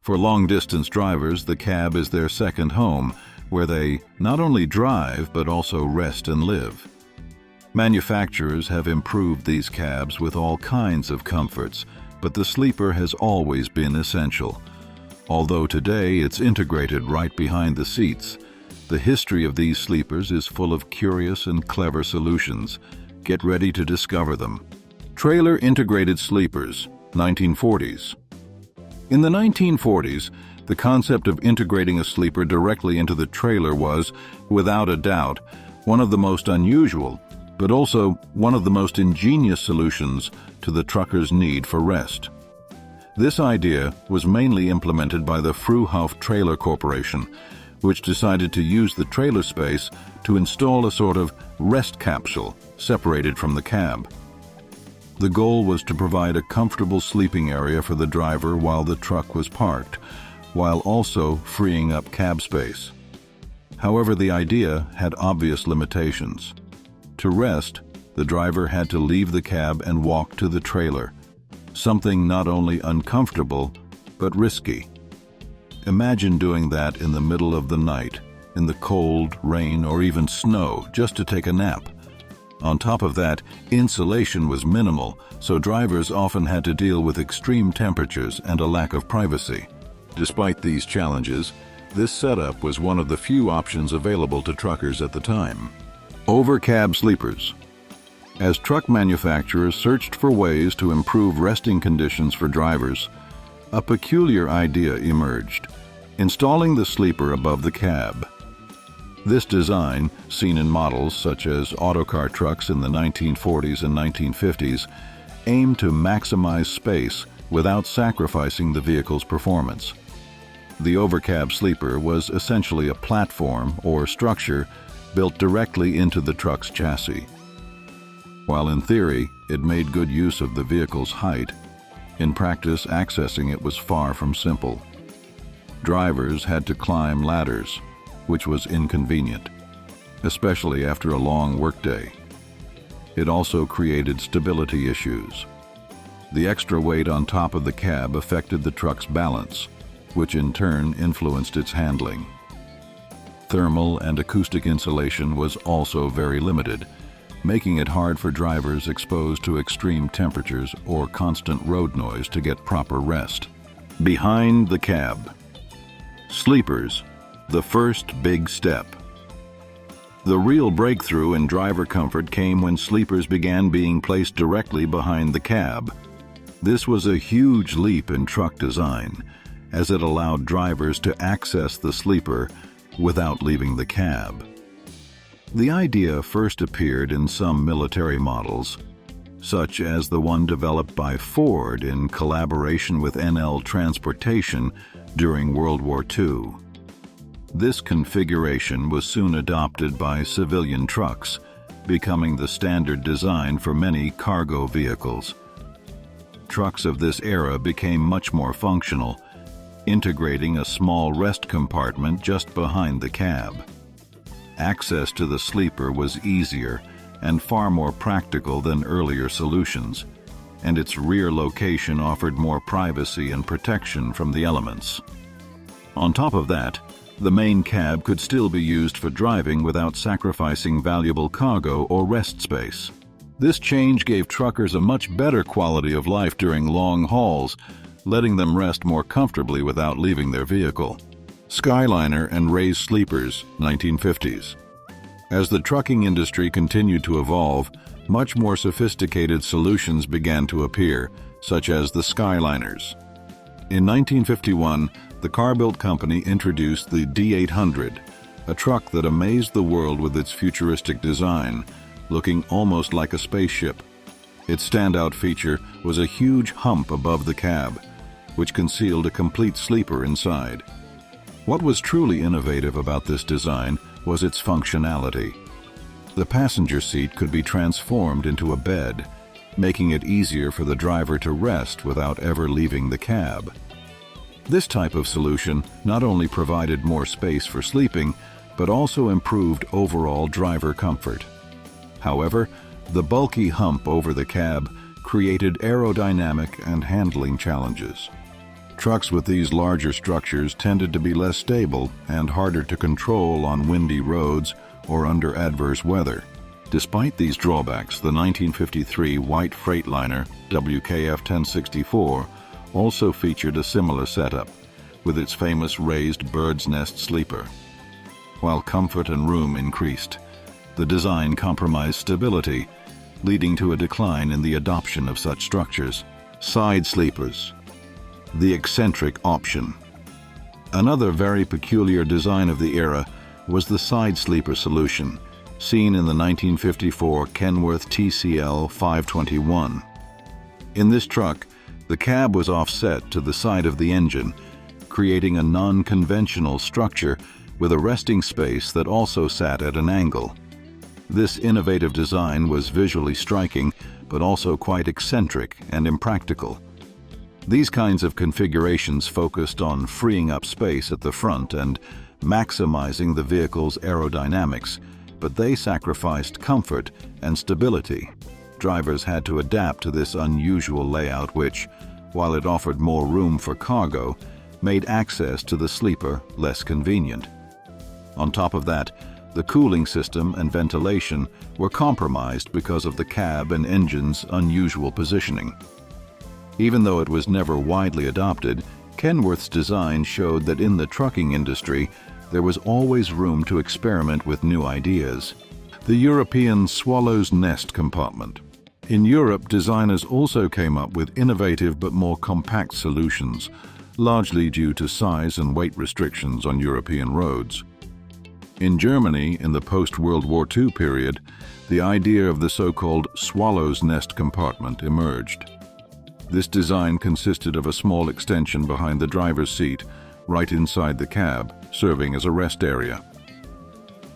For long-distance drivers, the cab is their second home, where they not only drive but also rest and live. Manufacturers have improved these cabs with all kinds of comforts, but the sleeper has always been essential. Although today it's integrated right behind the seats, the history of these sleepers is full of curious and clever solutions. Get ready to discover them. Trailer integrated sleepers, 1940s. In the 1940s, the concept of integrating a sleeper directly into the trailer was, without a doubt, one of the most unusual, but also one of the most ingenious solutions to the trucker's need for rest. This idea was mainly implemented by the Fruehauf Trailer Corporation, which decided to use the trailer space to install a sort of rest capsule separated from the cab. The goal was to provide a comfortable sleeping area for the driver while the truck was parked, while also freeing up cab space. However, the idea had obvious limitations. To rest, the driver had to leave the cab and walk to the trailer, something not only uncomfortable, but risky. Imagine doing that in the middle of the night, in the cold, rain, or even snow, just to take a nap. On top of that, insulation was minimal, so drivers often had to deal with extreme temperatures and a lack of privacy. Despite these challenges, this setup was one of the few options available to truckers at the time. Over-cab sleepers. As truck manufacturers searched for ways to improve resting conditions for drivers, a peculiar idea emerged: installing the sleeper above the cab. This design, seen in models such as autocar trucks in the 1940s and 1950s, aimed to maximize space without sacrificing the vehicle's performance. The overcab sleeper was essentially a platform or structure built directly into the truck's chassis. While in theory it made good use of the vehicle's height, in practice accessing it was far from simple. Drivers had to climb ladders, which was inconvenient, especially after a long workday. It also created stability issues. The extra weight on top of the cab affected the truck's balance, which in turn influenced its handling. Thermal and acoustic insulation was also very limited, making it hard for drivers exposed to extreme temperatures or constant road noise to get proper rest. Behind the cab. Sleepers, the first big step. The real breakthrough in driver comfort came when sleepers began being placed directly behind the cab. This was a huge leap in truck design, as it allowed drivers to access the sleeper without leaving the cab. The idea first appeared in some military models, such as the one developed by Ford in collaboration with NL Transportation during World War II. This configuration was soon adopted by civilian trucks, becoming the standard design for many cargo vehicles. Trucks of this era became much more functional, integrating a small rest compartment just behind the cab. Access to the sleeper was easier and far more practical than earlier solutions, and its rear location offered more privacy and protection from the elements. On top of that, the main cab could still be used for driving without sacrificing valuable cargo or rest space. This change gave truckers a much better quality of life during long hauls, letting them rest more comfortably without leaving their vehicle. Skyliner and raised sleepers, 1950s. As the trucking industry continued to evolve, much more sophisticated solutions began to appear, such as the Skyliners. In 1951, the car-built company introduced the D800, a truck that amazed the world with its futuristic design, looking almost like a spaceship. Its standout feature was a huge hump above the cab, which concealed a complete sleeper inside. What was truly innovative about this design was its functionality. The passenger seat could be transformed into a bed, making it easier for the driver to rest without ever leaving the cab. This type of solution not only provided more space for sleeping, but also improved overall driver comfort. However, the bulky hump over the cab created aerodynamic and handling challenges. Trucks with these larger structures tended to be less stable and harder to control on windy roads or under adverse weather. Despite these drawbacks, the 1953 white Freightliner WKF 1064 also featured a similar setup, with its famous raised bird's nest sleeper. While comfort and room increased, the design compromised stability, leading to a decline in the adoption of such structures. Side sleepers. The eccentric option. Another very peculiar design of the era was the side sleeper solution, seen in the 1954 Kenworth TCL 521. In this truck, the cab was offset to the side of the engine, creating a non-conventional structure with a resting space that also sat at an angle. This innovative design was visually striking, but also quite eccentric and impractical. These kinds of configurations focused on freeing up space at the front and maximizing the vehicle's aerodynamics, but they sacrificed comfort and stability. Drivers had to adapt to this unusual layout which, while it offered more room for cargo, made access to the sleeper less convenient. On top of that, the cooling system and ventilation were compromised because of the cab and engine's unusual positioning. Even though it was never widely adopted, Kenworth's design showed that in the trucking industry, there was always room to experiment with new ideas. The European swallow's nest compartment. In Europe, designers also came up with innovative but more compact solutions, largely due to size and weight restrictions on European roads. In Germany, in the post-World War II period, the idea of the so-called swallow's nest compartment emerged. This design consisted of a small extension behind the driver's seat, right inside the cab, serving as a rest area.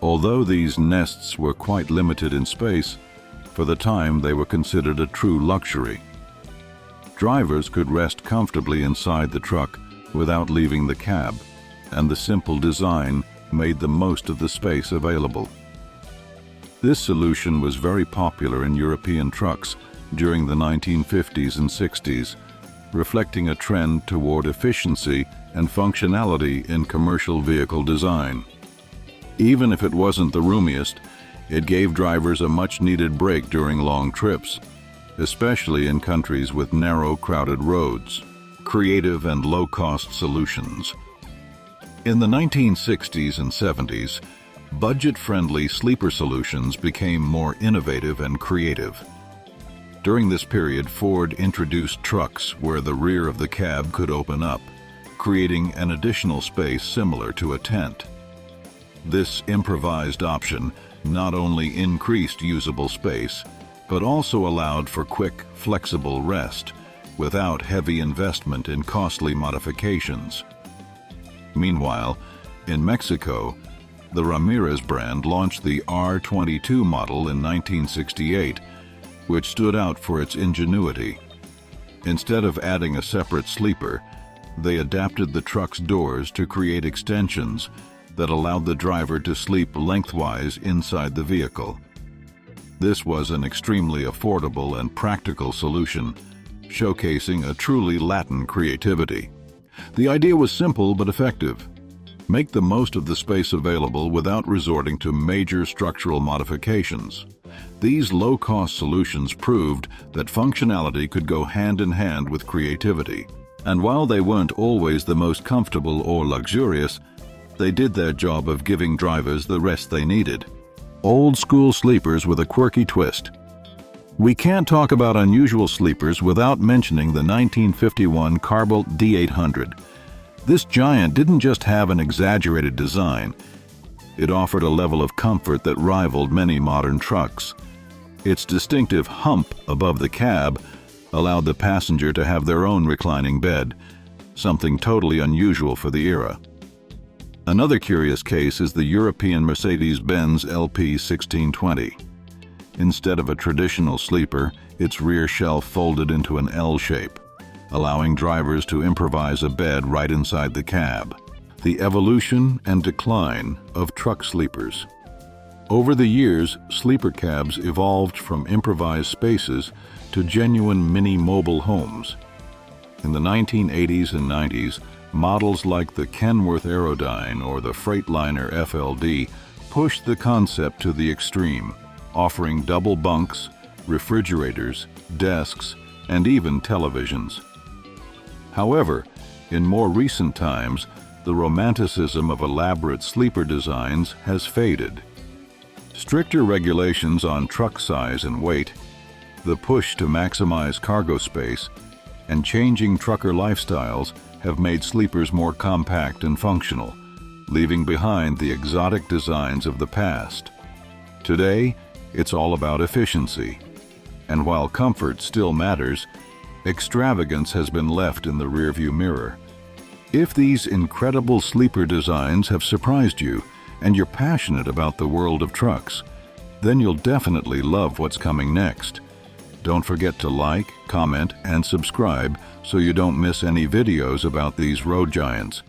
Although these nests were quite limited in space, for the time they were considered a true luxury. Drivers could rest comfortably inside the truck without leaving the cab, and the simple design made the most of the space available. This solution was very popular in European trucks during the 1950s and 60s, reflecting a trend toward efficiency and functionality in commercial vehicle design. Even if it wasn't the roomiest, it gave drivers a much-needed break during long trips, especially in countries with narrow, crowded roads. Creative and low-cost solutions. In the 1960s and 70s, budget-friendly sleeper solutions became more innovative and creative. During this period, Ford introduced trucks where the rear of the cab could open up, creating an additional space similar to a tent. This improvised option not only increased usable space, but also allowed for quick, flexible rest, without heavy investment in costly modifications. Meanwhile, in Mexico, the Ramirez brand launched the R22 model in 1968, which stood out for its ingenuity. Instead of adding a separate sleeper, they adapted the truck's doors to create extensions that allowed the driver to sleep lengthwise inside the vehicle. This was an extremely affordable and practical solution, showcasing a truly Latin creativity. The idea was simple but effective. Make the most of the space available without resorting to major structural modifications. These low-cost solutions proved that functionality could go hand in hand with creativity. And while they weren't always the most comfortable or luxurious, they did their job of giving drivers the rest they needed. Old-school sleepers with a quirky twist. We can't talk about unusual sleepers without mentioning the 1951 Carbolt D800. This giant didn't just have an exaggerated design. It offered a level of comfort that rivaled many modern trucks. Its distinctive hump above the cab allowed the passenger to have their own reclining bed, something totally unusual for the era. Another curious case is the European Mercedes-Benz LP 1620. Instead of a traditional sleeper, its rear shelf folded into an L shape, allowing drivers to improvise a bed right inside the cab. The evolution and decline of truck sleepers. Over the years, sleeper cabs evolved from improvised spaces to genuine mini mobile homes. In the 1980s and 90s, models like the Kenworth Aerodyne or the Freightliner FLD pushed the concept to the extreme, offering double bunks, refrigerators, desks, and even televisions. However, in more recent times, the romanticism of elaborate sleeper designs has faded. Stricter regulations on truck size and weight, the push to maximize cargo space, and changing trucker lifestyles have made sleepers more compact and functional, leaving behind the exotic designs of the past. Today, it's all about efficiency. And while comfort still matters, extravagance has been left in the rearview mirror. If these incredible sleeper designs have surprised you and you're passionate about the world of trucks, then you'll definitely love what's coming next. Don't forget to like, comment, and subscribe so you don't miss any videos about these road giants.